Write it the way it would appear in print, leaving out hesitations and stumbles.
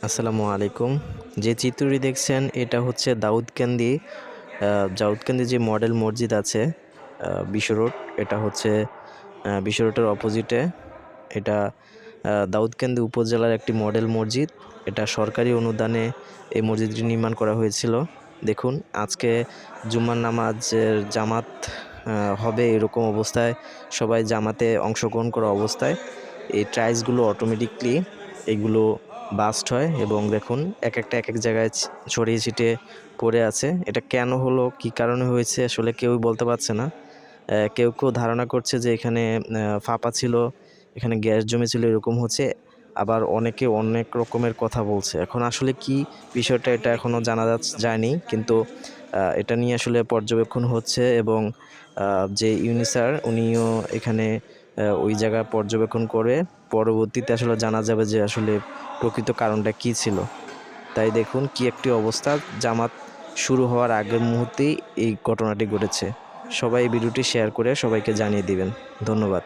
আসসালামু আলাইকুম। যে চিত্রটি দেখছেন এটা হচ্ছে দাউদকান্দি যে মডেল মসজিদ আছে বিশ্ব রোড। এটা হচ্ছে বিশ্ব রোডের অপোজিটে। এটা দাউদকান্দি উপজেলার একটি মডেল মসজিদ। এটা সরকারি অনুদানে এই মসজিদটি নির্মাণ করা হয়েছিল। দেখুন আজকে জুম্মার নামাজের জামাত হবে এরকম অবস্থায় সবাই জামাতে অংশগ্রহণ করা অবস্থায় এই টাইলসগুলো অটোমেটিকলি এগুলো বাস্ট হয় এবং দেখুন এক এক জায়গায় ছড়িয়ে ছিটিয়ে পড়ে আছে। এটা কেন হলো, কি কারণে হয়েছে আসলে কেউই বলতে পারছে না। কেউ ধারণা করছে যে এখানে ফাঁপা ছিল, এখানে গ্যাস জমেছিল, এরকম হচ্ছে। আবার অনেকে অনেক রকমের কথা বলছে। এখন আসলে কি বিষয়টা এটা এখনও জানা যায়নি, কিন্তু এটা নিয়ে আসলে পর্যবেক্ষণ হচ্ছে এবং যে ইউনিসার উনিও এখানে ওই জায়গা পর্যবেক্ষণ করে পরবর্তীতে আসলে জানা যাবে যে আসলে প্রকৃত কারণটা কী ছিল। তাই দেখুন কি একটি অবস্থা, জামাত শুরু হওয়ার আগের মুহূর্তেই এই ঘটনাটি ঘটেছে। সবাই এই ভিডিওটি শেয়ার করে সবাইকে জানিয়ে দিবেন। ধন্যবাদ।